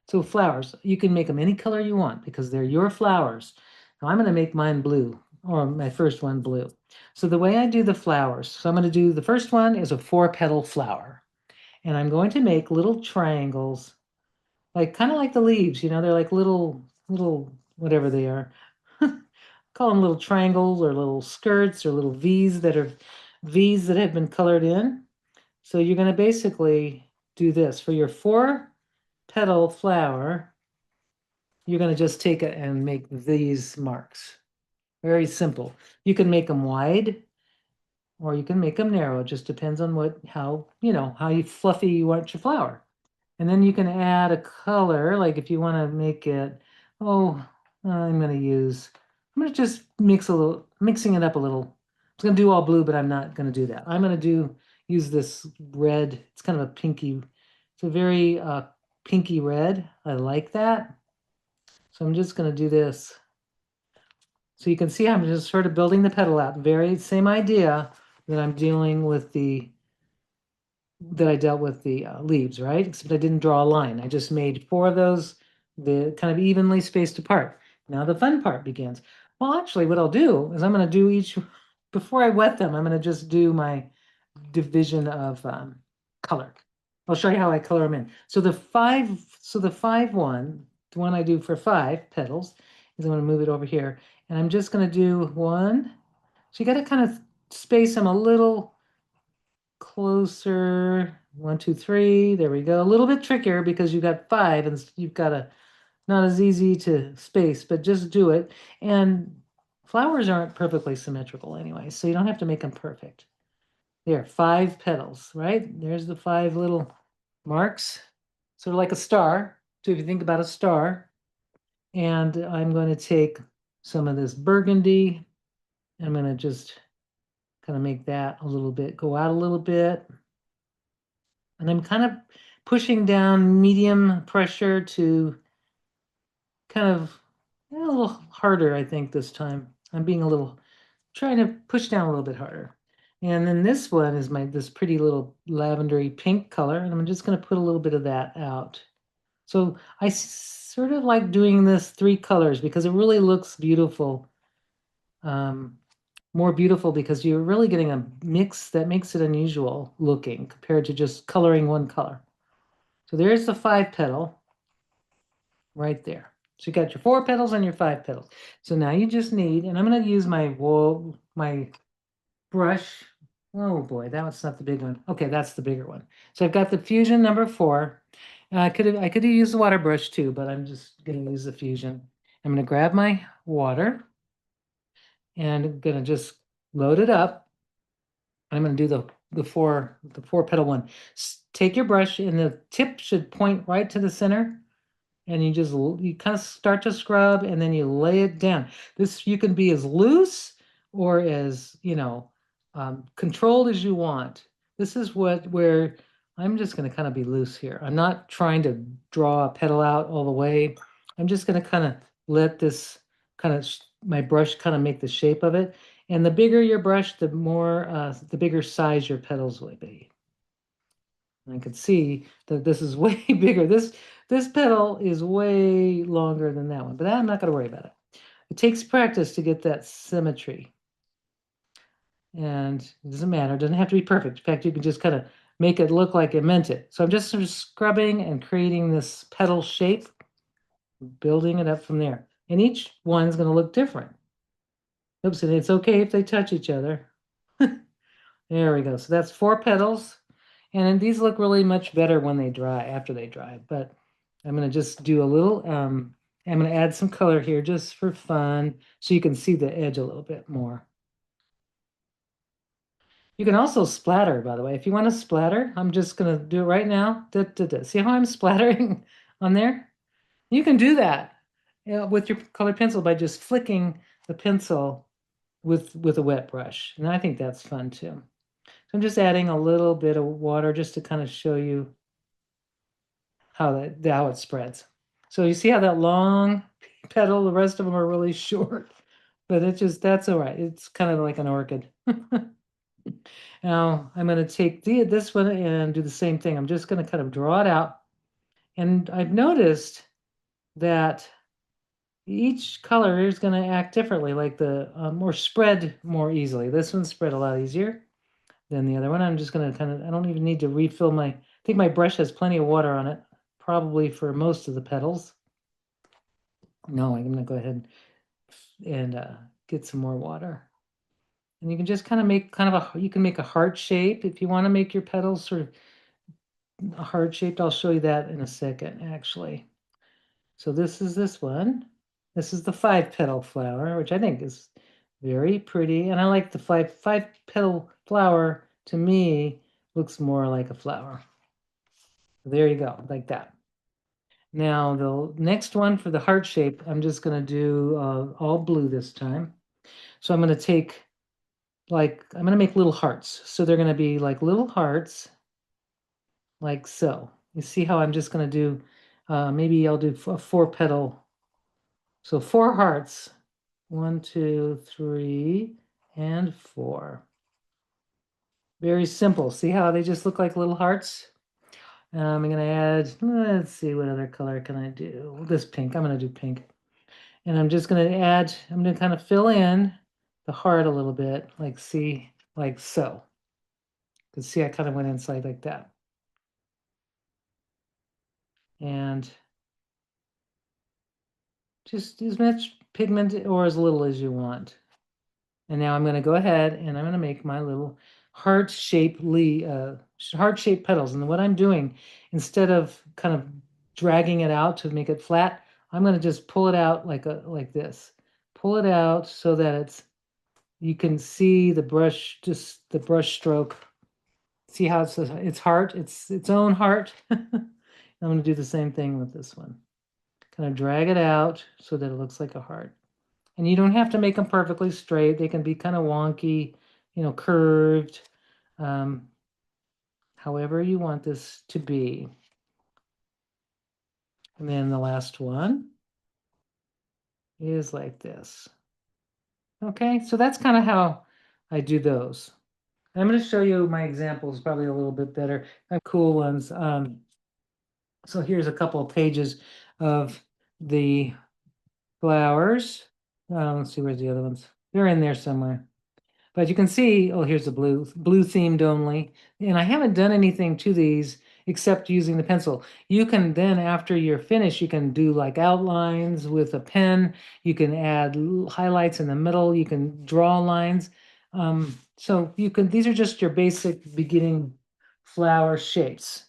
So flowers, you can make them any color you want because they're your flowers. Now I'm going to make mine blue, or my first one blue. So the way I do the flowers, so I'm going to do the first one is a four-petal flower. And I'm going to make little triangles, like kind of like the leaves, they're like little whatever they are. Call them little triangles or little skirts or little V's that have been colored in. So you're going to basically do this for your four-petal flower. You're going to just take it and make these marks. Very simple. You can make them wide or you can make them narrow. It just depends on how fluffy you want your flower. And then you can add a color, like if you want to make it, I'm going to just mixing it up a little. I was going to do all blue, but I'm not going to do that. I'm going to use this red. It's kind of a pinky, it's a very pinky red. I like that. So I'm just going to do this. So you can see I'm just sort of building the petal out. Very same idea that I'm dealing with that I dealt with the leaves, right? Except I didn't draw a line. I just made four of those, the kind of evenly spaced apart. Now the fun part begins. Well, actually, what I'll do is I'm going to do before I wet them, I'm going to just do my division of color. I'll show you how I color them in. So the one I do for 5 petals is I'm going to move it over here. And I'm just going to do one. So you got to kind of space them a little closer. 1, 2, 3. There we go. A little bit trickier because you got 5 and you've got not as easy to space, but just do it. And flowers aren't perfectly symmetrical anyway, so you don't have to make them perfect. There, 5 petals, right? There's the 5 little marks, sort of like a star. So if you think about a star, and I'm going to take some of this burgundy. I'm going to just kind of make that a little bit, go out a little bit. And I'm kind of pushing down medium pressure to kind of a little harder, I think, this time. I'm trying to push down a little bit harder. And then this one is this pretty little lavendery pink color, and I'm just going to put a little bit of that out. So I sort of like doing this 3 colors because it really looks beautiful. More beautiful because you're really getting a mix that makes it unusual looking compared to just coloring one color. So there's the 5-petal right there. So you got your 4 petals and your 5 petals. So now you just need, and I'm going to use my brush. Oh boy, that was not the big one. Okay, that's the bigger one. So I've got the Fusion number 4. I could have used the water brush too, but I'm just going to use the Fusion. I'm going to grab my water and I'm going to just load it up. I'm going to do the four petal one. Take your brush and the tip should point right to the center, and you kind of start to scrub and then you lay it down. This you can be as loose or as controlled as you want. This is where I'm just going to kind of be loose here. I'm not trying to draw a petal out all the way. I'm just going to kind of let this my brush kind of make the shape of it. And the bigger your brush, the bigger size your petals will be. And I can see that this is way bigger. This petal is way longer than that one, but I'm not going to worry about it. It takes practice to get that symmetry. And it doesn't matter. It doesn't have to be perfect. In fact, you can just kind of make it look like it meant it. So I'm just sort of scrubbing and creating this petal shape, building it up from there. And each one's going to look different. Oops, and it's okay if they touch each other. There we go. So that's 4 petals. And these look really much better when they dry, after they dry. But I'm going to just do a little, I'm going to add some color here just for fun so you can see the edge a little bit more. You can also splatter, by the way. If you want to splatter, I'm just going to do it right now. See how I'm splattering on there? You can do that with your colored pencil by just flicking the pencil with a wet brush. And I think that's fun too. So I'm just adding a little bit of water just to kind of show you how it spreads. So you see how that long petal, the rest of them are really short, but that's all right. It's kind of like an orchid. Now I'm going to take this one and do the same thing. I'm just going to kind of draw it out And I've noticed that each color is going to act differently, like the or spread more easily. This one's spread a lot easier than the other one. I'm just going to kind of, I don't even need to refill I think my brush has plenty of water on it, probably for most of the petals. No, I'm going to go ahead and get some more water. And you can just kind of make you can make a heart shape if you want to make your petals sort of heart shaped. I'll show you that in a second, actually. So this is this one. This is the five petal flower, which I think is very pretty. And I like the five petal flower. To me, looks more like a flower. There you go, like that. Now the next one for the heart shape, I'm just going to do all blue this time. So I'm going to take I'm going to make little hearts. So they're going to be like little hearts, like so. You see how I'm just going to do, maybe I'll do a four petal. So four hearts, 1, 2, 3, and 4. Very simple. See how they just look like little hearts? I'm going to add, let's see, what other color can I do? This pink, I'm going to do pink. And I'm just going to add, I'm going to kind of fill in the heart a little bit, like see, like so. You can see I kind of went inside like that. And just as much pigment or as little as you want. And now I'm going to go ahead and I'm going to make my little heart-shaped petals. And what I'm doing, instead of kind of dragging it out to make it flat, I'm going to just pull it out like this. Pull it out so that you can see the brush, just the brush stroke. See how it's heart, it's its own heart. I'm going to do the same thing with this one. Kind of drag it out so that it looks like a heart. And you don't have to make them perfectly straight. They can be kind of wonky, curved, however you want this to be. And then the last one is like this. Okay, so that's kind of how I do those. I'm going to show you my examples probably a little bit better. I have cool ones. So here's a couple of pages of the flowers. Let's see, where's the other ones? They're in there somewhere. But you can see, oh, here's the blue themed only. And I haven't done anything to these except using the pencil. You can then, after you're finished, you can do like outlines with a pen. You can add highlights in the middle. You can draw lines. So these are just your basic beginning flower shapes.